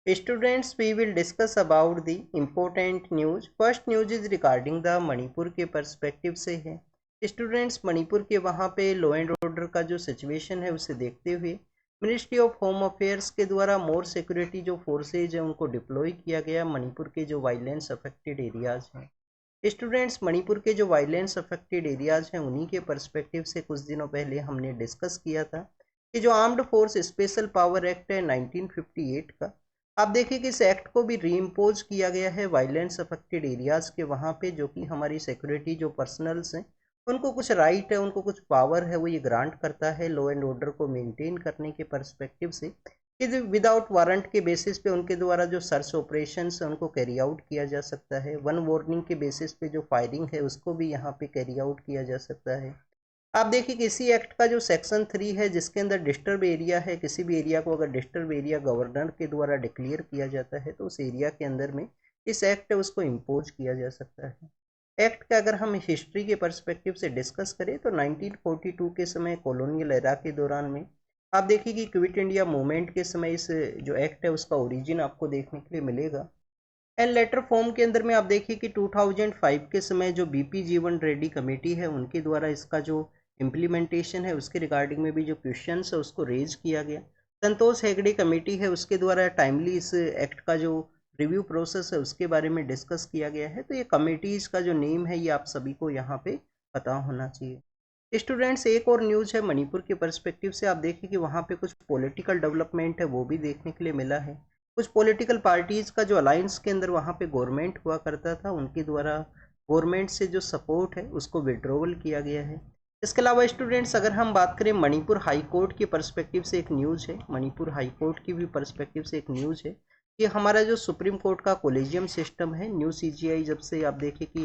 Students, we will discuss about the important news. First news is regarding the Manipur के perspective से है। Students, Manipur के वहाँ पे लॉ एंड ऑर्डर का जो सिचुएशन है उसे देखते हुए मिनिस्ट्री ऑफ होम अफेयर्स के द्वारा मोर सिक्योरिटी जो फोर्सेज है उनको डिप्लॉय किया गया मणिपुर के जो वायलेंस अफेक्टेड एरियाज हैं। स्टूडेंट्स, मणिपुर के जो वायलेंस अफेक्टेड एरियाज हैं उन्हीं के पर्सपेक्टिव से कुछ दिनों पहले हमने डिस्कस किया था कि जो armed force special power act है 1958 का, आप देखिए कि इस एक्ट को भी रीइम्पोज किया गया है वायलेंस अफेक्टेड एरियाज के वहाँ पे, जो कि हमारी सिक्योरिटी जो पर्सनल्स हैं उनको कुछ राइट है, उनको कुछ पावर है, वो ये ग्रांट करता है लॉ एंड ऑर्डर को मेंटेन करने के पर्सपेक्टिव से कि विदाउट वारंट के बेसिस पे उनके द्वारा जो सर्च ऑपरेशंस है उनको कैरी आउट किया जा सकता है। वन वार्निंग के बेसिस पे जो फायरिंग है उसको भी यहाँ पे कैरी आउट किया जा सकता है। आप देखिए कि इसी एक्ट का जो सेक्शन 3 है जिसके अंदर डिस्टर्ब एरिया है, किसी भी एरिया को अगर डिस्टर्ब एरिया गवर्नर के द्वारा डिक्लेयर किया जाता है तो उस एरिया के अंदर में इस एक्ट है उसको इम्पोज किया जा सकता है। एक्ट का अगर हम हिस्ट्री के पर्सपेक्टिव से डिस्कस करें तो 1942 के समय कॉलोनियल एरा के दौरान में आप देखिए कि क्विट इंडिया मूवमेंट के समय इस जो एक्ट है उसका ओरिजिन आपको देखने के लिए मिलेगा। एंड लेटर फॉर्म के अंदर में आप देखिए कि 2005 के समय जो बीपी जीवन रेड्डी कमेटी है उनके द्वारा इसका जो इम्प्लीमेंटेशन है उसके रिगार्डिंग में भी जो क्वेश्चंस है उसको रेज किया गया। संतोष हेगड़े कमेटी है उसके द्वारा टाइमली इस एक्ट का जो रिव्यू प्रोसेस है उसके बारे में डिस्कस किया गया है। तो ये कमेटीज का जो नेम है ये आप सभी को यहाँ पे पता होना चाहिए। स्टूडेंट्स, एक और न्यूज़ है मणिपुर के पर्सपेक्टिव से, आप देखिए कि वहाँ पे कुछ पॉलिटिकल डेवलपमेंट है वो भी देखने के लिए मिला है। कुछ पॉलिटिकल पार्टीज का जो अलायंस के अंदर वहाँ पे गवर्नमेंट हुआ करता था उनके द्वारा गवर्नमेंट से जो सपोर्ट है उसको विड्रॉवल किया गया है। इसके अलावा स्टूडेंट्स, अगर हम बात करें मणिपुर हाई कोर्ट की पर्सपेक्टिव से एक न्यूज़ है, मणिपुर हाई कोर्ट की भी पर्सपेक्टिव से एक न्यूज़ है कि हमारा जो सुप्रीम कोर्ट का कोलेजियम सिस्टम है न्यू सीजीआई, जब से आप देखें कि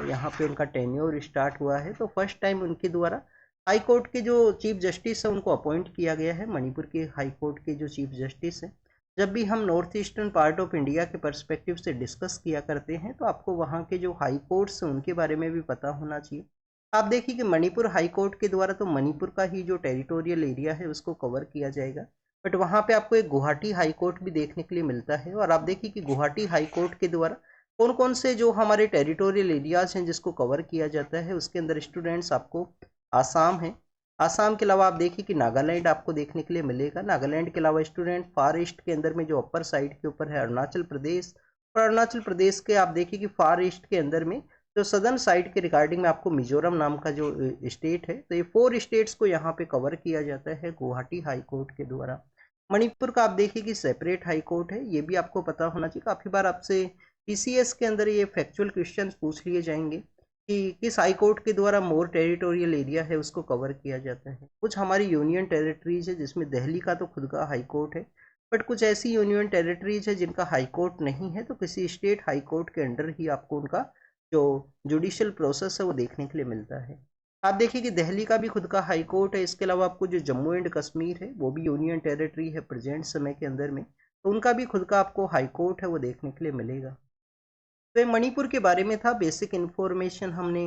यहाँ पे उनका टेन्योर स्टार्ट हुआ है तो फर्स्ट टाइम उनके द्वारा हाई कोर्ट के जो चीफ जस्टिस है उनको अपॉइंट किया गया है। मणिपुर के हाई कोर्ट के जो चीफ जस्टिस हैं, जब भी हम north eastern part of India के पर्सपेक्टिव से डिस्कस किया करते हैं तो आपको वहाँ के जो हाई कोर्ट्स हैं उनके बारे में भी पता होना चाहिए। आप देखिए कि मणिपुर हाई कोर्ट के द्वारा तो मणिपुर का ही जो टेरिटोरियल एरिया है उसको कवर किया जाएगा, बट वहाँ पे आपको एक गुवाहाटी हाई कोर्ट भी देखने के लिए मिलता है। और आप देखिए कि गुवाहाटी हाई कोर्ट के द्वारा कौन कौन से जो हमारे टेरिटोरियल एरियाज हैं जिसको कवर किया जाता है, उसके अंदर स्टूडेंट्स आपको आसाम है, आसाम के अलावा आप देखिए कि नागालैंड आपको देखने के लिए मिलेगा। नागालैंड के अलावा स्टूडेंट फार ईस्ट के अंदर में जो अपर साइड के ऊपर है अरुणाचल प्रदेश, और अरुणाचल प्रदेश के आप देखिए कि फार ईस्ट के अंदर में जो सदर्न साइड के रिगार्डिंग में आपको मिजोरम नाम का जो स्टेट है, तो ये 4 स्टेट्स को यहाँ पे कवर किया जाता है गुवाहाटी हाई कोर्ट के द्वारा। मणिपुर का आप देखिए कि सेपरेट हाई कोर्ट है, ये भी आपको पता होना चाहिए। काफ़ी बार आपसे पीसीएस के अंदर ये फैक्चुअल क्वेश्चन पूछ लिए जाएंगे कि किस हाई कोर्ट के द्वारा मोर टेरिटोरियल एरिया है उसको कवर किया जाता है। कुछ हमारी यूनियन टेरिटरीज है जिसमें दिल्ली का तो खुद का हाई कोर्ट है, बट कुछ ऐसी यूनियन टेरिटरीज है जिनका हाई कोर्ट नहीं है, तो किसी स्टेट हाई कोर्ट के अंडर ही आपको उनका जो जुडिशियल प्रोसेस है वो देखने के लिए मिलता है। आप देखिए कि दिल्ली का भी खुद का हाई कोर्ट है। इसके अलावा आपको जो जम्मू एंड कश्मीर है वो भी यूनियन टेरिटरी है प्रेजेंट समय के अंदर में, तो उनका भी खुद का आपको हाई कोर्ट है वो देखने के लिए मिलेगा। तो ये मणिपुर के बारे में था बेसिक इन्फॉर्मेशन, हमने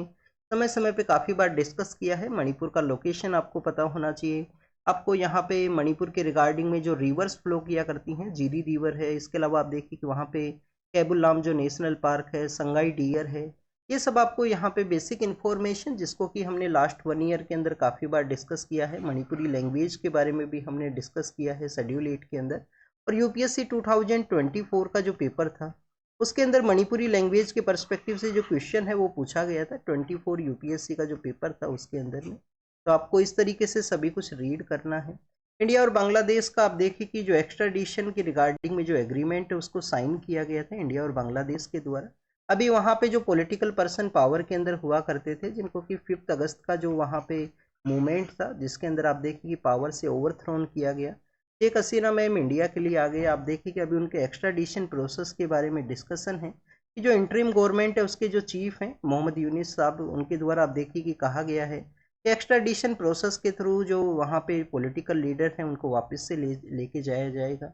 समय समय पे काफ़ी बार डिस्कस किया है। मणिपुर का लोकेशन आपको पता होना चाहिए। आपको यहाँ पे मणिपुर के रिगार्डिंग में जो रिवर्स फ्लो किया करती हैं, जीरी रिवर है, इसके अलावा आप देखिए कि वहाँ पे केबुल लाम जो नेशनल पार्क है, संगाई डियर है, ये सब आपको यहाँ पे बेसिक इन्फॉर्मेशन जिसको कि हमने लास्ट 1 ईयर के अंदर काफ़ी बार डिस्कस किया है। मणिपुरी लैंग्वेज के बारे में भी हमने डिस्कस किया है शेड्यूल 8 के अंदर। और यूपीएससी 2024 का जो पेपर था उसके अंदर मणिपुरी लैंग्वेज के पर्सपेक्टिव से जो क्वेश्चन है वो पूछा गया था 24 यूपीएससी का जो पेपर था उसके अंदर में। तो आपको इस तरीके से सभी कुछ रीड करना है। इंडिया और बांग्लादेश का आप देखिए कि जो एक्स्ट्राडिशन के रिगार्डिंग में जो एग्रीमेंट है उसको साइन किया गया था इंडिया और बांग्लादेश के द्वारा। अभी वहाँ पे जो पॉलिटिकल पर्सन पावर के अंदर हुआ करते थे जिनको कि 5 अगस्त का जो वहाँ पे मूवमेंट था जिसके अंदर आप देखिए कि पावर से ओवरथ्रोन किया गया, शेख हसीना मैम इंडिया के लिए आ गए। आप देखिए कि अभी उनके एक्स्ट्राडिशन प्रोसेस के बारे में डिस्कशन है कि जो इंटरिम गवर्नमेंट है उसके जो चीफ हैं मोहम्मद यूनिस साहब, उनके द्वारा आप देखिए कि कहा गया है कि एक्स्ट्राडिशन प्रोसेस के थ्रू जो वहाँ पे पॉलिटिकल लीडर हैं उनको वापस से लेके जाया जाएगा।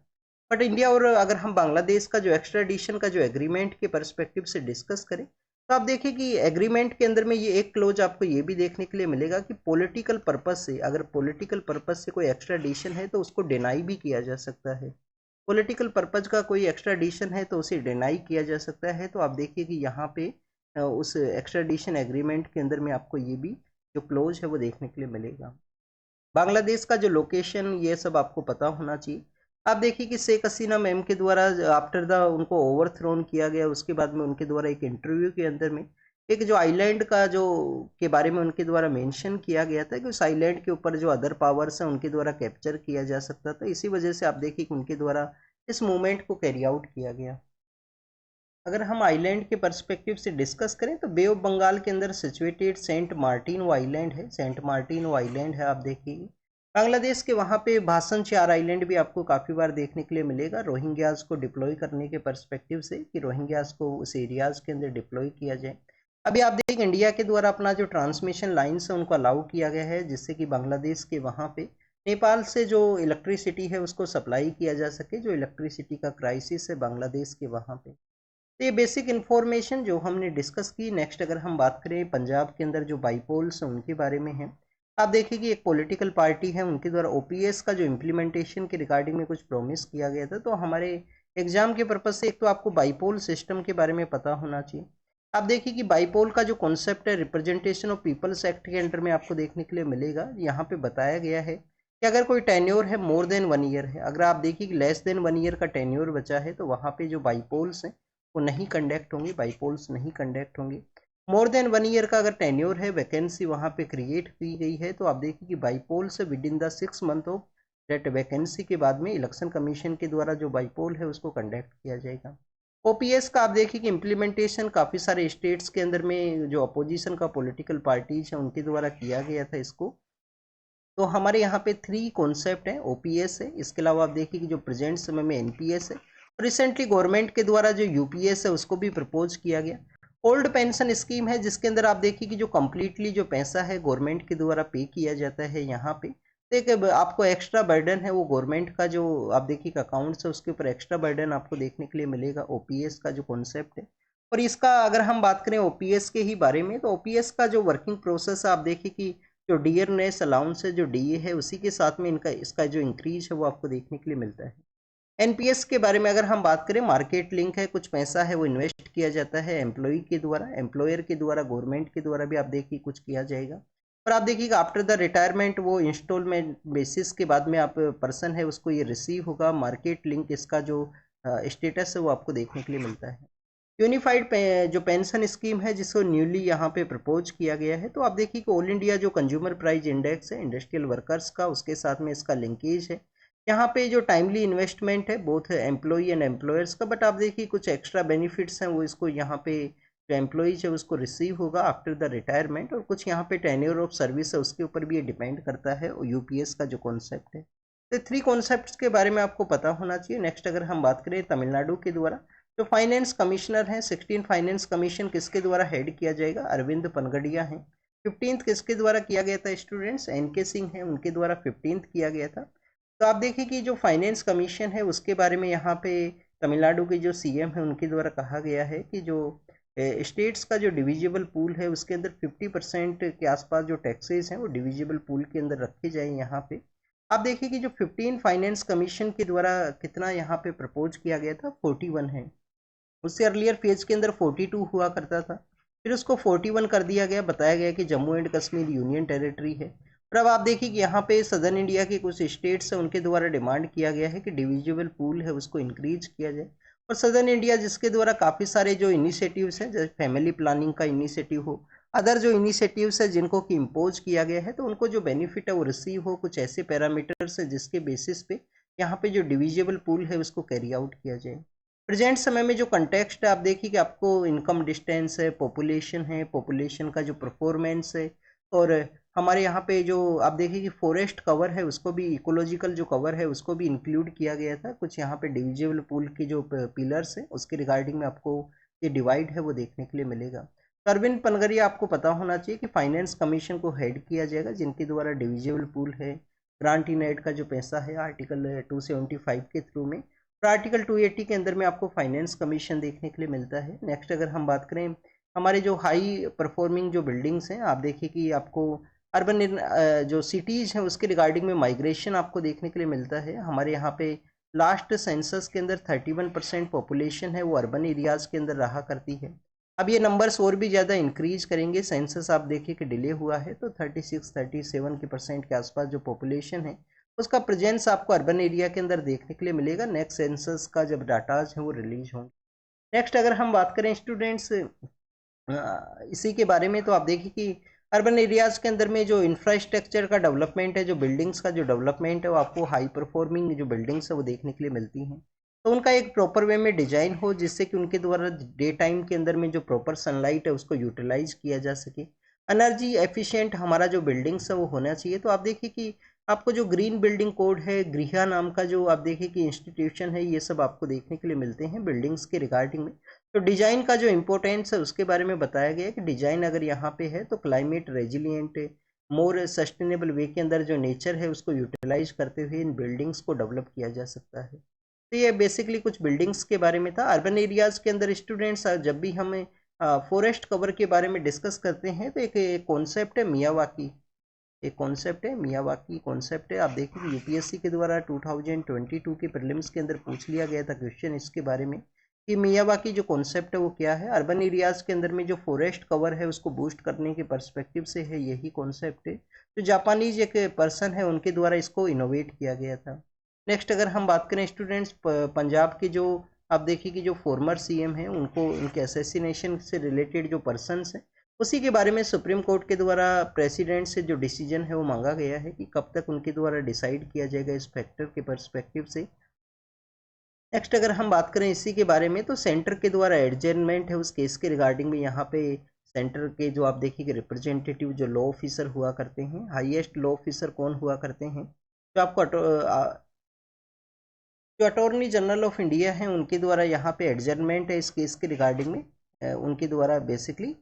बट इंडिया और अगर हम बांग्लादेश का जो एक्स्ट्राडिशन का जो एग्रीमेंट के पर्सपेक्टिव से डिस्कस करें तो आप देखिए कि एग्रीमेंट के अंदर में ये एक क्लोज आपको ये भी देखने के लिए मिलेगा कि पॉलिटिकल पर्पस से, अगर पॉलिटिकल पर्पस से कोई एक्स्ट्राडिशन है तो उसको डिनाई भी किया जा सकता है। पॉलिटिकल पर्पज का कोई एक्स्ट्राडिशन है तो उसे डिनाई किया जा सकता है। तो आप देखिए कि यहाँ पे उस एक्स्ट्राडिशन एग्रीमेंट के अंदर में आपको ये भी जो क्लोज है वो देखने के लिए मिलेगा। बांग्लादेश का जो लोकेशन ये सब आपको पता होना चाहिए। आप देखिए कि शेख हसीना मैम के द्वारा आफ्टर द उनको ओवरथ्रोन किया गया, उसके बाद में उनके द्वारा एक इंटरव्यू के अंदर में एक जो आइलैंड का जो के बारे में उनके द्वारा मेंशन किया गया था कि उस आइलैंड के ऊपर जो अदर पावर्स हैं उनके द्वारा कैप्चर किया जा सकता था। इसी वजह से आप देखिए कि उनके द्वारा इस मूवमेंट को कैरी आउट किया गया। अगर हम आइलैंड के पर्सपेक्टिव से डिस्कस करें तो बे ऑफ बंगाल के अंदर सिचुएटेड सेंट मार्टिनो आइलैंड है, सेंट मार्टिनो आइलैंड है। आप देखिए बांग्लादेश के वहाँ पे भाषण 4 आइलैंड भी आपको काफ़ी बार देखने के लिए मिलेगा रोहिंग्याज को डिप्लॉय करने के पर्सपेक्टिव से कि रोहिंग्याज को उस एरियाज के अंदर डिप्लॉय किया जाए। अभी आप देखिए इंडिया के द्वारा अपना जो ट्रांसमिशन लाइन्स है उनको अलाउ किया गया है जिससे कि बांग्लादेश के वहाँ पे नेपाल से जो इलेक्ट्रिसिटी है उसको सप्लाई किया जा सके, जो इलेक्ट्रिसिटी का क्राइसिस है बांग्लादेश के वहाँ पे। तो ये बेसिक इन्फॉर्मेशन जो हमने डिस्कस की। नेक्स्ट अगर हम बात करें पंजाब के अंदर जो बाईपोल्स हैं उनके बारे में है। आप देखिए कि एक पॉलिटिकल पार्टी है उनके द्वारा ओपीएस का जो इम्प्लीमेंटेशन के रिगार्डिंग में कुछ प्रॉमिस किया गया था। तो हमारे एग्जाम के पर्पज से एक तो आपको बाईपोल सिस्टम के बारे में पता होना चाहिए। आप देखिए कि बाईपोल का जो कॉन्सेप्ट है रिप्रेजेंटेशन ऑफ पीपल्स एक्ट के अंडर में आपको देखने के लिए मिलेगा। यहाँ पे बताया गया है कि अगर कोई टेन्योर है मोर देन 1 ईयर है, अगर आप देखिए कि लेस देन 1 ईयर का टेन्योर बचा है तो वहाँ पे जो बाईपोल्स हैं वो नहीं कंडक्ट होंगी, बाईपोल्स नहीं कंडक्ट होंगी। मोर देन 1 ईयर का अगर टेन्योर है, वैकेंसी वहाँ पे क्रिएट की गई है तो आप देखिए कि बाईपोल से within the 6 month of date vacancy के बाद में इलेक्शन कमीशन के द्वारा जो बाईपोल है उसको कंडक्ट किया जाएगा। ओपीएस का आप देखिए कि इम्प्लीमेंटेशन काफ़ी सारे स्टेट्स के अंदर में जो अपोजिशन का पॉलिटिकल पार्टीज है उनके द्वारा किया गया था इसको। तो हमारे यहाँ पे 3 कॉन्सेप्ट है, ओपीएस है, इसके अलावा आप देखिए कि जो प्रेजेंट समय में एनपीएस है, रिसेंटली गवर्नमेंट के द्वारा जो यूपीएस है उसको भी प्रपोज किया गया। ओल्ड पेंशन स्कीम है जिसके अंदर आप देखिए कि जो कम्प्लीटली जो पैसा है गवर्नमेंट के द्वारा पे किया जाता है यहाँ पे। तो एक आपको एक्स्ट्रा बर्डन है वो गवर्नमेंट का जो आप देखिए अकाउंट्स है उसके ऊपर एक्स्ट्रा बर्डन आपको देखने के लिए मिलेगा ओपीएस का जो कॉन्सेप्ट है। और इसका अगर हम बात करें ओपीएस के ही बारे में तो ओपीएस का जो वर्किंग प्रोसेस है आप देखिए कि जो डियरनेस अलाउंस है जो डीए है उसी के साथ में इनका इसका जो इंक्रीज है वो आपको देखने के लिए मिलता है। एनपीएस के बारे में अगर हम बात करें मार्केट लिंक है, कुछ पैसा है वो इन्वेस्ट किया जाता है एम्प्लॉय के द्वारा, एम्प्लॉयर के द्वारा, गवर्नमेंट के द्वारा भी आप देखिए कुछ किया जाएगा। और आप देखिएगा आफ्टर द रिटायरमेंट वो इंस्टॉलमेंट बेसिस के बाद में आप पर्सन है उसको ये रिसीव होगा। मार्केट लिंक इसका जो स्टेटस है वो आपको देखने के लिए मिलता है। यूनिफाइड जो पेंशन स्कीम है जिसको न्यूली यहाँ पे प्रपोज किया गया है। तो आप देखिए कि ऑल इंडिया जो कंज्यूमर प्राइस इंडेक्स है इंडस्ट्रियल वर्कर्स का उसके साथ में इसका लिंकेज है। यहाँ पे जो टाइमली इन्वेस्टमेंट है बोथ एम्प्लॉई एंड एम्प्लॉयर्स का, बट आप देखिए कुछ एक्स्ट्रा बेनिफिट्स हैं वो इसको यहाँ पे जो एम्प्लॉइज है उसको रिसीव होगा आफ्टर द रिटायरमेंट, और कुछ यहाँ पे टेन्योर ऑफ सर्विस है उसके ऊपर भी ये डिपेंड करता है यूपीएस का जो कॉन्सेप्ट है। तो 3 कॉन्सेप्ट के बारे में आपको पता होना चाहिए। नेक्स्ट अगर हम बात करें तमिलनाडु के द्वारा जो फाइनेंस कमिश्नर हैं 16 फाइनेंस कमीशन किसके द्वारा हेड किया जाएगा, अरविंद पनगड़िया हैं। 15th किसके द्वारा किया गया था स्टूडेंट्स, एनके सिंह हैं उनके द्वारा 15th किया गया था। तो आप देखिए कि जो फाइनेंस कमीशन है उसके बारे में यहाँ पे तमिलनाडु के जो सीएम है उनके द्वारा कहा गया है कि जो स्टेट्स का जो डिविजिबल पूल है उसके अंदर 50% के आसपास जो टैक्सेस हैं वो डिविजिबल पूल के अंदर रखे जाए। यहाँ पे आप देखिए कि जो 15 फाइनेंस कमीशन के द्वारा कितना यहाँ पे प्रपोज किया गया था 41 है। उससे अर्लियर फेज के अंदर 42 हुआ करता था, फिर उसको 41 कर दिया गया। बताया गया कि Jammu and Kashmir union territory है। और अब आप देखिए कि यहाँ पे सदर्न इंडिया के कुछ स्टेट्स हैं उनके द्वारा डिमांड किया गया है कि डिविजिबल पूल है उसको इंक्रीज किया जाए। और सदर्न इंडिया जिसके द्वारा काफ़ी सारे जो इनिशिएटिव्स हैं जैसे फैमिली प्लानिंग का इनिशिएटिव हो, अदर जो इनिशिएटिव्स है जिनको कि इम्पोज किया गया है तो उनको जो बेनिफिट है वो रिसीव हो। कुछ ऐसे पैरामीटर्स है जिसके बेसिस पे यहाँ पे जो डिविजिबल पूल है उसको कैरी आउट किया जाए। प्रेजेंट समय में जो कंटेक्स्ट है आप देखिए कि आपको इनकम डिस्टेंस है, पॉपुलेशन का जो परफॉर्मेंस है, और हमारे यहाँ पे जो आप देखिए कि फॉरेस्ट कवर है उसको भी, इकोलॉजिकल जो कवर है उसको भी इंक्लूड किया गया था। कुछ यहाँ पे डिविजिबल पूल की जो पिलर्स है उसके रिगार्डिंग में आपको ये डिवाइड है वो देखने के लिए मिलेगा। तो अरविंद पनगरिया आपको पता होना चाहिए कि फाइनेंस कमीशन को हेड किया जाएगा जिनके द्वारा डिविजिबल पूल है, ग्रांट इन एड का जो पैसा है आर्टिकल 275 के थ्रू में, और आर्टिकल 280 के अंदर में आपको फाइनेंस कमीशन देखने के लिए मिलता है। नेक्स्ट अगर हम बात करें हमारे जो हाई परफॉर्मिंग जो बिल्डिंग्स हैं आप देखिए कि आपको अर्बन जो सिटीज़ हैं उसके रिगार्डिंग में माइग्रेशन आपको देखने के लिए मिलता है। हमारे यहाँ पे लास्ट सेंसस के अंदर 31% पॉपुलेशन है वो अर्बन एरियाज़ के अंदर रहा करती है। अब ये नंबर्स और भी ज़्यादा इंक्रीज करेंगे। सेंसस आप देखिए कि डिले हुआ है, तो 36-37 के परसेंट के आसपास जो पॉपुलेशन है उसका प्रेजेंस आपको अर्बन एरिया के अंदर देखने के लिए मिलेगा नेक्स्ट सेंसस का जब डाटाज है वो रिलीज होंगे। नेक्स्ट अगर हम बात करें स्टूडेंट्स इसी के बारे में, तो आप देखिए कि अर्बन एरियाज़ के अंदर में जो इंफ्रास्ट्रक्चर का डेवलपमेंट है, जो बिल्डिंग्स का जो डेवलपमेंट है, वो आपको हाई परफॉर्मिंग जो बिल्डिंग्स है वो देखने के लिए मिलती हैं। तो उनका एक प्रॉपर वे में डिजाइन हो जिससे कि उनके द्वारा डे टाइम के अंदर में जो प्रॉपर सनलाइट है उसको यूटिलाइज किया जा सके। एनर्जी एफिशिएंट हमारा जो बिल्डिंग्स है वो होना चाहिए। तो आप देखिए कि आपको जो ग्रीन बिल्डिंग कोड है, गृहा नाम का जो आप देखिए कि इंस्टीट्यूशन है, ये सब आपको देखने के लिए मिलते हैं बिल्डिंग्स के रिगार्डिंग में। तो डिजाइन का जो इम्पोर्टेंस है उसके बारे में बताया गया है कि डिजाइन अगर यहाँ पे है तो क्लाइमेट रेजिलियंट, मोर सस्टेनेबल वे के अंदर जो नेचर है उसको यूटिलाइज करते हुए इन बिल्डिंग्स को डेवलप किया जा सकता है। तो ये बेसिकली कुछ बिल्डिंग्स के बारे में था। अर्बन एरियाज के अंदर स्टूडेंट्स जब भी हमें फॉरेस्ट कवर के बारे में डिस्कस करते हैं तो एक कॉन्सेप्ट है मियावाकी। एक कॉन्सेप्ट है मियावाकी कॉन्सेप्ट है। आप देखिए यूपीएससी के द्वारा 2022 के प्रीलिम्स के अंदर पूछ लिया गया था क्वेश्चन इसके बारे में कि मियावाकी जो कॉन्सेप्ट है वो क्या है। अर्बन एरियाज के अंदर में जो फॉरेस्ट कवर है उसको बूस्ट करने के पर्सपेक्टिव से है यही कॉन्सेप्ट है। जो जापानीज एक पर्सन है उनके द्वारा इसको इनोवेट किया गया था। नेक्स्ट अगर हम बात करें स्टूडेंट्स पंजाब के जो आप देखिए कि जो फॉर्मर सीएम हैं उनको उनके असैसिनेशन से रिलेटेड जो पर्सन्स हैं उसी के बारे में सुप्रीम कोर्ट के द्वारा प्रेसिडेंट से जो डिसीजन है वो मांगा गया है कि कब तक उनके द्वारा डिसाइड किया जाएगा इस फैक्टर के पर्सपेक्टिव से। नेक्स्ट अगर हम बात करें इसी के बारे में, तो सेंटर के द्वारा एडजर्नमेंट है उस केस के रिगार्डिंग में यहाँ पे सेंटर के जो आप देखिए रिप्रेजेंटेटिव जो लॉ ऑफिसर हुआ करते हैं, हाईएस्ट लॉ ऑफिसर कौन हुआ करते हैं, जो आपको जो अटॉर्नी जनरल ऑफ इंडिया है उनके द्वारा यहाँ पे एडजर्नमेंट है इस केस के रिगार्डिंग में उनके द्वारा बेसिकली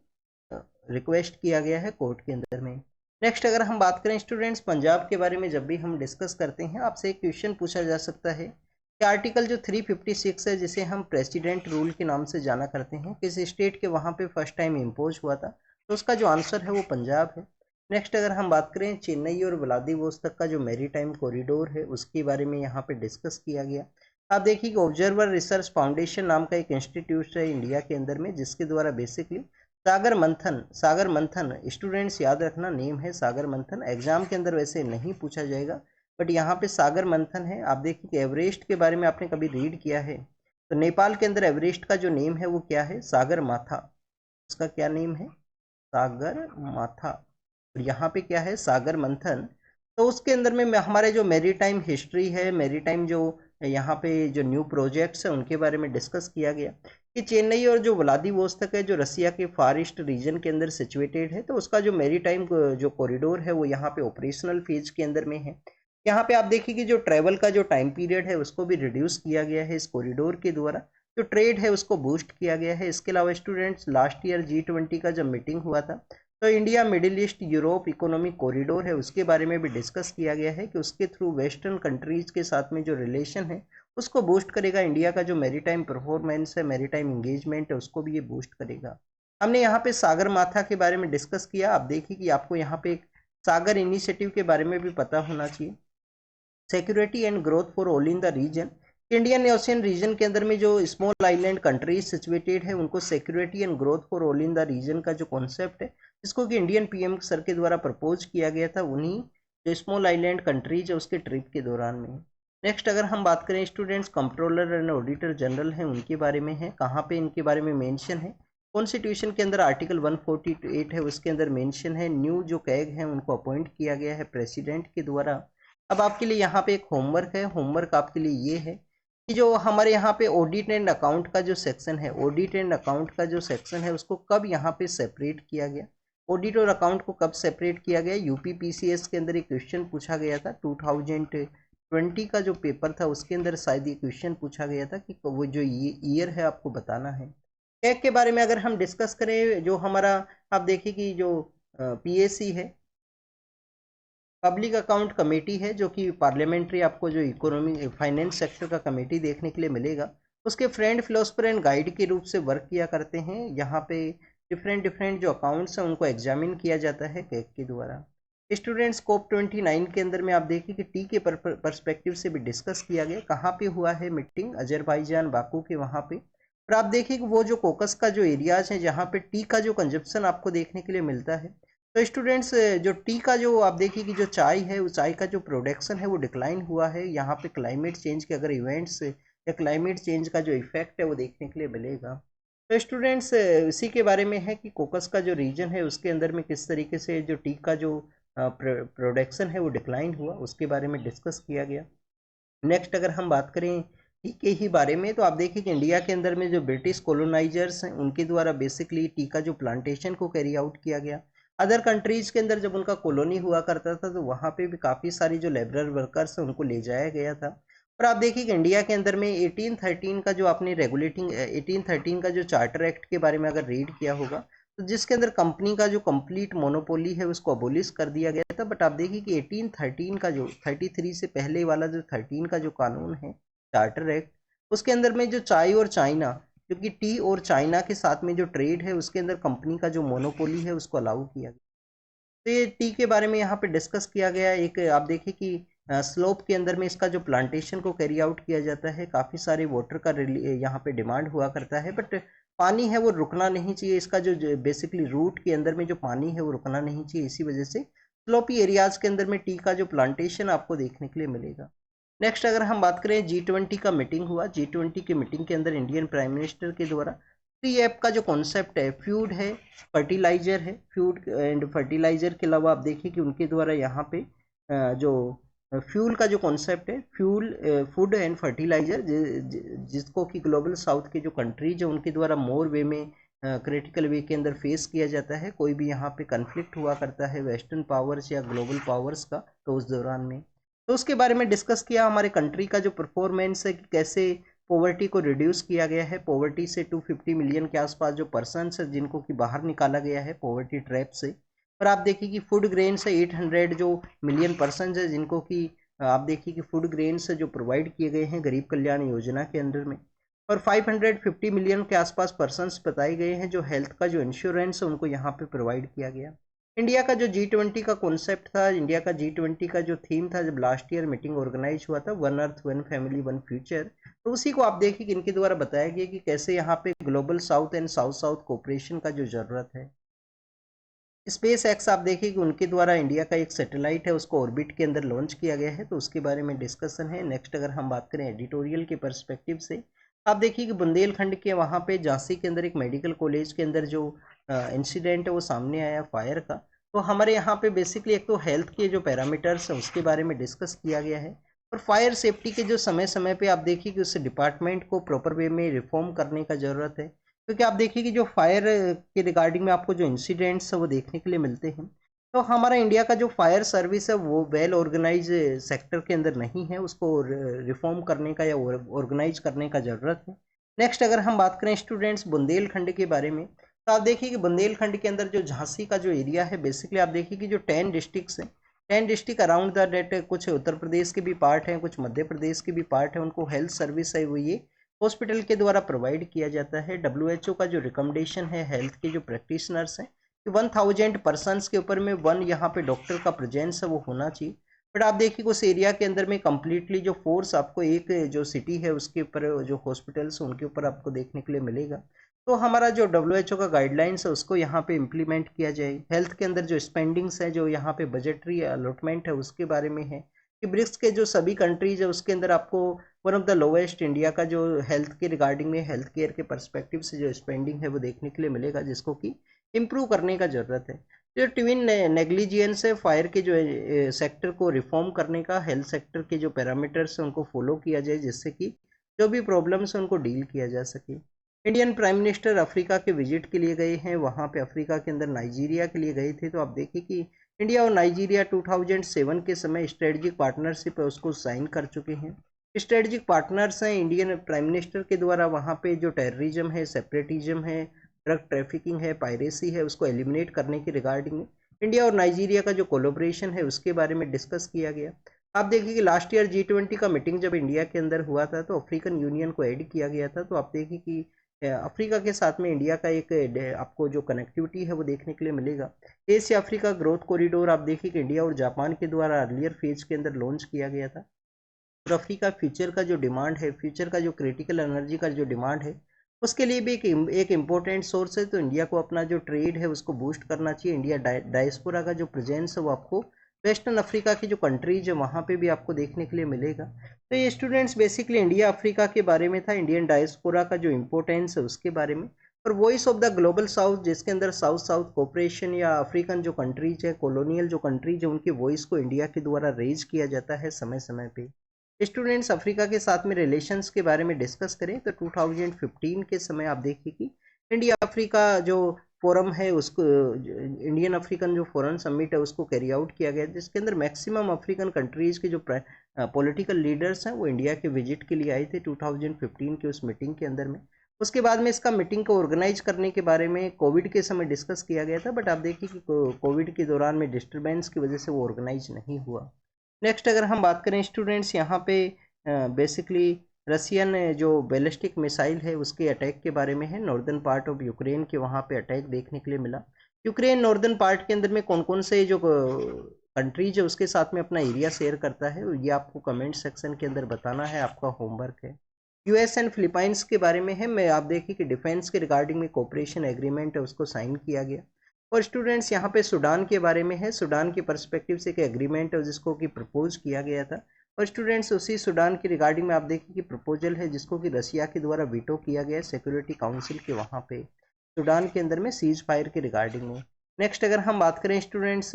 रिक्वेस्ट किया गया है कोर्ट के अंदर में। नेक्स्ट अगर हम बात करें स्टूडेंट्स पंजाब के बारे में, जब भी हम डिस्कस करते हैं आपसे एक क्वेश्चन पूछा जा सकता है कि आर्टिकल जो 356 है जिसे हम प्रेसिडेंट रूल के नाम से जाना करते हैं, किस स्टेट के वहाँ पे फर्स्ट टाइम इम्पोज हुआ था, तो उसका जो आंसर है वो पंजाब है। नेक्स्ट अगर हम बात करें चेन्नई और व्लादिवोस्तोक का जो मैरीटाइम कॉरिडोर है उसके बारे में यहाँ पे डिस्कस किया गया। आप देखिए कि ऑब्जर्वर रिसर्च फाउंडेशन नाम का एक इंस्टीट्यूट है इंडिया के अंदर में जिसके द्वारा बेसिकली सागर मंथन स्टूडेंट्स याद रखना नेम है सागर मंथन, एग्जाम के अंदर वैसे नहीं पूछा जाएगा बट यहाँ पे सागर मंथन है। आप देखिए कि एवरेस्ट के बारे में आपने कभी रीड किया है तो नेपाल के अंदर एवरेस्ट का जो नेम है वो क्या है, सागर माथा। उसका क्या नेम है, सागर माथा। और यहाँ पे क्या है, सागर मंथन। तो उसके अंदर में हमारे जो मेरीटाइम हिस्ट्री है, मेरीटाइम जो यहाँ पे जो न्यू प्रोजेक्ट्स है उनके बारे में डिस्कस किया गया कि चेन्नई और जो व्लादिवोस्तोक है जो रसिया के फार ईस्ट रीजन के अंदर सिचुएटेड है, तो उसका जो मेरीटाइम जो कॉरिडोर है वो यहाँ पे ऑपरेशनल फेज के अंदर में है। यहाँ पे आप देखिए कि जो ट्रेवल का जो टाइम पीरियड है उसको भी रिड्यूस किया गया है इस कॉरिडोर के द्वारा, जो ट्रेड है उसको बूस्ट किया गया है। इसके अलावा स्टूडेंट्स लास्ट ईयर G20 का जब मीटिंग हुआ था तो India middle east Europe economic corridor है उसके बारे में भी डिस्कस किया गया है कि उसके थ्रू वेस्टर्न कंट्रीज के साथ में जो रिलेशन है उसको बूस्ट करेगा। इंडिया का जो मैरीटाइम परफॉर्मेंस है, मैरीटाइम इंगेजमेंट है, उसको भी ये बूस्ट करेगा। हमने यहाँ पे सागर माथा के बारे में डिस्कस किया। आप देखिए कि आपको यहाँ पे एक सागर इनिशिएटिव के बारे में भी पता होना चाहिए। Security and growth for all in the region, Indian Ocean region के अंदर में जो स्मॉल आइलैंड कंट्रीज सिचुएटेड है उनको security and growth for all in the region का जो कॉन्सेप्ट है जिसको कि इंडियन पीएम सर के द्वारा प्रपोज किया गया था उन्हीं जो स्मॉल आइलैंड कंट्रीज है उसके ट्रिप के दौरान में। नेक्स्ट अगर हम बात करें students controller and auditor general हैं उनके बारे में है, कहाँ पे इनके बारे में मेंशन है, कॉन्स्टिट्यूशन के अंदर आर्टिकल 148 है उसके अंदर मेंशन है। न्यू जो कैग है उनको अपॉइंट किया गया है प्रेसिडेंट के द्वारा। अब आपके लिए यहाँ पे एक होमवर्क है, होमवर्क आपके लिए ये है कि जो हमारे यहाँ पे ऑडिट एंड अकाउंट का जो सेक्शन है, ऑडिट एंड अकाउंट का जो सेक्शन है उसको कब यहाँ पे सेपरेट किया गया, ऑडिट और अकाउंट को कब सेपरेट किया गया। यूपीपीसीएस के अंदर एक क्वेश्चन पूछा गया था 2020 का जो पेपर था उसके अंदर शायद ये क्वेश्चन पूछा गया था कि वो जो ये ईयर है आपको बताना है। कैग के बारे में अगर हम डिस्कस करें, जो हमारा आप देखिए कि जो पीएसी है पब्लिक अकाउंट कमेटी है जो कि पार्लियामेंट्री आपको जो इकोनॉमी फाइनेंस सेक्टर का कमेटी देखने के लिए मिलेगा, उसके फ्रेंड फिलोसफर एंड गाइड के रूप से वर्क किया करते हैं। यहाँ पे डिफरेंट जो अकाउंट्स हैं उनको एग्जामिन किया जाता है कैग के द्वारा। स्टूडेंट्स COP29 के अंदर में आप देखिए कि टी के पर्सपेक्टिव से भी डिस्कस किया गया। कहाँ पे हुआ है मीटिंग? अजरबैजान बाकू के वहाँ पे। और आप देखिए कि वो जो कोकस का जो एरियाज है जहाँ पे टी का जो कंजप्शन आपको देखने के लिए मिलता है, तो स्टूडेंट्स जो टी का जो आप देखिए कि जो चाय है, उस चाय का जो प्रोडक्शन है वो डिक्लाइन हुआ है। यहाँ पे क्लाइमेट चेंज के अगर इवेंट्स या क्लाइमेट चेंज का जो इफेक्ट है वो देखने के लिए मिलेगा। तो स्टूडेंट्स इसी के बारे में है कि कोकस का जो रीजन है उसके अंदर में किस तरीके से जो टी का जो प्रोडक्शन है वो डिक्लाइन हुआ, उसके बारे में डिस्कस किया गया। नेक्स्ट अगर हम बात करें टी के ही बारे में, तो आप देखिए कि इंडिया के अंदर में जो ब्रिटिश कॉलोनाइजर्स हैं उनके द्वारा बेसिकली टी का जो प्लांटेशन को कैरी आउट किया गया। अदर कंट्रीज के अंदर जब उनका कॉलोनी हुआ करता था तो वहाँ पे भी काफ़ी सारी जो लेबरर वर्कर्स हैं उनको ले जाया गया था। और आप देखिए कि इंडिया के अंदर में 1813 का जो आपने रेगुलेटिंग 1813 का जो चार्टर एक्ट के बारे में अगर रीड किया होगा, तो जिसके अंदर कंपनी का जो कंप्लीट मोनोपोली है उसको अबोलिश कर दिया गया था। बट आप देखिए कि 1813 का जो 33 से पहले वाला जो 13 का जो कानून है, चार्टर एक्ट, उसके अंदर में जो चाय और चाइना, क्योंकि टी और चाइना के साथ में जो ट्रेड है उसके अंदर कंपनी का जो मोनोपोली है उसको अलाउ किया गया। तो ये टी के बारे में यहाँ पे डिस्कस किया गया। एक आप देखिए कि स्लोप के अंदर में इसका जो प्लांटेशन को कैरी आउट किया जाता है, काफ़ी सारे वाटर का यहाँ पे डिमांड हुआ करता है, बट पानी है वो रुकना नहीं चाहिए। इसका जो बेसिकली रूट के अंदर में जो पानी है वो रुकना नहीं चाहिए। इसी वजह से स्लोपी एरियाज के अंदर में टी का जो प्लांटेशन आपको देखने के लिए मिलेगा। नेक्स्ट अगर हम बात करें G20 का मीटिंग हुआ। G20 की मीटिंग के अंदर इंडियन प्राइम मिनिस्टर के द्वारा 3F का जो कॉन्सेप्ट है, फूड है, फर्टिलाइजर है, फूड एंड फर्टिलाइजर के अलावा आप देखिए कि उनके द्वारा यहाँ पे जो फ्यूल का जो कॉन्सेप्ट है, फ्यूल, फूड एंड फर्टिलाइजर, जिसको कि ग्लोबल साउथ के जो कंट्रीज है उनके द्वारा मोर वे में क्रिटिकल वे के अंदर फेस किया जाता है। कोई भी यहाँ पे कन्फ्लिक्ट हुआ करता है वेस्टर्न पावर्स या ग्लोबल पावर्स का, तो उस दौरान में तो उसके बारे में डिस्कस किया। हमारे कंट्री का जो परफॉर्मेंस है कि कैसे पॉवर्टी को रिड्यूस किया गया है। पॉवर्टी से 250 मिलियन के आसपास जो पर्सन्स है जिनको कि बाहर निकाला गया है पॉवर्टी ट्रैप से। और आप देखिए कि फूड ग्रेन से 800 जो मिलियन पर्सन है जिनको कि आप देखिए कि फूड ग्रेन से जो प्रोवाइड किए गए हैं गरीब कल्याण योजना के अंडर में। और 550 मिलियन के आसपास पर्सन्स बताए गए हैं जो हेल्थ का जो इंश्योरेंस है उनको यहाँ पे प्रोवाइड किया गया। इंडिया का जो G20 का कॉन्सेप्ट था, इंडिया का G20 का जो थीम था जब लास्ट ईयर मीटिंग ऑर्गेनाइज हुआ था, one earth one family one future, तो उसी को आप देखिए कि इनके द्वारा बताया गया कि कैसे यहाँ पे global south and south south cooperation का जो ज़रूरत है। स्पेस एक्स आप देखिए कि उनके द्वारा इंडिया का एक सैटेलाइट है उसको ऑर्बिट के अंदर लॉन्च किया गया है, तो उसके बारे में डिस्कशन है। नेक्स्ट अगर हम बात करें एडिटोरियल के पर्सपेक्टिव से, आप देखिए कि बुंदेलखंड के वहाँ पे झांसी के अंदर एक मेडिकल कॉलेज के अंदर जो इंसिडेंट है वो सामने आया फायर का। तो हमारे यहाँ पे बेसिकली एक तो हेल्थ के जो पैरामीटर्स हैं उसके बारे में डिस्कस किया गया है, और फायर सेफ्टी के जो समय समय पे आप देखिए कि उस डिपार्टमेंट को प्रॉपर वे में रिफॉर्म करने का ज़रूरत है। क्योंकि आप देखिए कि जो फायर के रिगार्डिंग में आपको जो इंसिडेंट्स है वो देखने के लिए मिलते हैं, तो हमारा इंडिया का जो फायर सर्विस है वो वेल ऑर्गेनाइज सेक्टर के अंदर नहीं है, उसको रिफॉर्म करने का या ऑर्गेनाइज करने का ज़रूरत है। नेक्स्ट अगर हम बात करें स्टूडेंट्स बुंदेलखंड के बारे में, तो आप देखिए कि बुंदेलखंड के अंदर जो झांसी का जो एरिया है, बेसिकली आप देखिए कि जो 10 डिस्ट्रिक्ट्स हैं, 10 डिस्ट्रिक्ट अराउंड द डेट, कुछ उत्तर प्रदेश के भी पार्ट हैं, कुछ मध्य प्रदेश के भी पार्ट हैं, उनको हेल्थ सर्विस है वो ये हॉस्पिटल के द्वारा प्रोवाइड किया जाता है। WHO का जो रिकमेंडेशन है हेल्थ के जो प्रैक्टिशनर्स हैं कि 1000 पर्सनस के ऊपर में 1 यहाँ पे डॉक्टर का प्रेजेंस है वो होना चाहिए। बट आप देखिए उस एरिया के अंदर में कम्प्लीटली जो फोर्स आपको एक जो सिटी है उसके ऊपर जो हॉस्पिटल्स उनके ऊपर आपको देखने के लिए मिलेगा। तो हमारा जो WHO का गाइडलाइंस है उसको यहाँ पे इम्प्लीमेंट किया जाए। हेल्थ के अंदर जो स्पेंडिंग्स है, जो यहाँ पे बजटरी अलॉटमेंट है उसके बारे में है कि ब्रिक्स के जो सभी कंट्रीज है उसके अंदर आपको one of the lowest India का जो हेल्थ के रिगार्डिंग में हेल्थ केयर के पर्सपेक्टिव से जो स्पेंडिंग है वो देखने के लिए मिलेगा, जिसको कि इम्प्रूव करने का ज़रूरत है। जो ट्विन नेग्लिजियंस है फायर के जो सेक्टर को रिफॉर्म करने का, हेल्थ सेक्टर के जो पैरामीटर्स हैं उनको फॉलो किया जाए जिससे कि जो भी प्रॉब्लम्स हैं उनको डील किया जा सके। इंडियन प्राइम मिनिस्टर अफ्रीका के विजिट के लिए गए हैं, वहाँ पे अफ्रीका के अंदर नाइजीरिया के लिए गए थे। तो आप देखिए कि इंडिया और नाइजीरिया 2007 के समय स्ट्रेटजिक पार्टनरशिप है उसको साइन कर चुके हैं। स्ट्रेटजिक पार्टनर्स हैं इंडियन प्राइम मिनिस्टर के द्वारा। वहाँ पे जो टेररिज्म है, सेपरेटिज्म है, ड्रग ट्रैफिकिंग है, पायरेसी है, उसको एलिमिनेट करने के रिगार्डिंग में इंडिया और नाइजीरिया का जो कोलोब्रेशन है उसके बारे में डिस्कस किया गया। आप देखिए कि लास्ट ईयर G20 का मीटिंग जब इंडिया के अंदर हुआ था तो अफ्रीकन यूनियन को ऐड किया गया था। तो आप देखिए कि अफ्रीका के साथ में इंडिया का एक आपको जो कनेक्टिविटी है वो देखने के लिए मिलेगा। एशिया अफ्रीका ग्रोथ कॉरिडोर आप देखिए कि इंडिया और जापान के द्वारा अर्लियर फेज के अंदर लॉन्च किया गया था। और अफ्रीका फ्यूचर का जो डिमांड है, फ्यूचर का जो क्रिटिकल एनर्जी का जो डिमांड है, उसके लिए भी एक इम्पोर्टेंट सोर्स है। तो इंडिया को अपना जो ट्रेड है उसको बूस्ट करना चाहिए। इंडिया डायस्पोरा का जो प्रेजेंस है वो आपको वेस्टर्न अफ्रीका की जो कंट्रीज है वहाँ पे भी आपको देखने के लिए मिलेगा। तो ये स्टूडेंट्स बेसिकली इंडिया अफ्रीका के बारे में था, इंडियन डायस्पोरा का जो इम्पोर्टेंस है उसके बारे में। और voice of the global south, जिसके अंदर साउथ साउथ कोऑपरेशन या अफ्रीकन जो कंट्रीज है, कॉलोनियल जो कंट्रीज है, उनकी वॉइस को इंडिया के द्वारा रेज किया जाता है समय समय पे। स्टूडेंट्स अफ्रीका के साथ में रिलेशंस के बारे में डिस्कस करें तो 2015 के समय आप देखिए कि इंडिया अफ्रीका जो फोरम है उसको, इंडियन अफ्रीकन जो फॉरेन समिट है उसको कैरी आउट किया गया, जिसके अंदर मैक्सिमम अफ्रीकन कंट्रीज के जो पॉलिटिकल लीडर्स हैं वो इंडिया के विजिट के लिए आए थे 2015 के उस मीटिंग के अंदर में। उसके बाद में इसका मीटिंग को ऑर्गेनाइज करने के बारे में कोविड के समय डिस्कस किया गया था, बट आप देखिए कि कोविड के दौरान में डिस्टर्बेंस की वजह से वो ऑर्गेनाइज नहीं हुआ। नेक्स्ट अगर हम बात करें स्टूडेंट्स, यहाँ पे बेसिकली रसियन जो बैलिस्टिक मिसाइल है उसके अटैक के बारे में है। नॉर्दर्न पार्ट ऑफ यूक्रेन के वहाँ पे अटैक देखने के लिए मिला। यूक्रेन नॉर्दर्न पार्ट के अंदर में कौन कौन से जो कंट्रीज है उसके साथ में अपना एरिया शेयर करता है, ये आपको कमेंट सेक्शन के अंदर बताना है, आपका होमवर्क है। यूएस एंड फिलीपाइंस के बारे में है। मैं आप देखिए कि डिफेंस के रिगार्डिंग में कोऑपरेशन एग्रीमेंट है उसको साइन किया गया। और स्टूडेंट्स यहाँ पे सूडान के बारे में है। सूडान के पर्सपेक्टिव से एक एग्रीमेंट है जिसको कि प्रपोज किया गया था। और स्टूडेंट्स उसी सूडान के रिगार्डिंग में आप देखिए कि प्रपोजल है जिसको कि रसिया के द्वारा वीटो किया गया सिक्योरिटी काउंसिल के वहाँ पे सूडान के अंदर में सीज फायर के रिगार्डिंग में। नेक्स्ट अगर हम बात करें स्टूडेंट्स,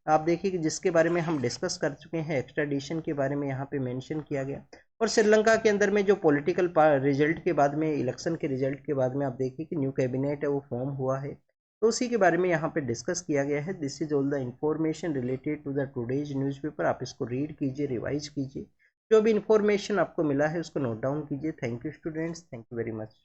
आप देखिए कि जिसके बारे में हम डिस्कस कर चुके हैं, एक्स्ट्राडिशन के बारे में यहाँ पे मेंशन किया गया। और श्रीलंका के अंदर में जो पॉलिटिकल रिजल्ट के बाद में, इलेक्शन के रिजल्ट के बाद में आप देखिए कि न्यू कैबिनेट है वो फॉर्म हुआ है, तो उसी के बारे में यहाँ पे डिस्कस किया गया है। This is all the information related to the today's newspaper. आप इसको रीड कीजिए, रिवाइज कीजिए, जो भी इंफॉर्मेशन आपको मिला है उसको नोट डाउन कीजिए। Thank you students, thank you very much.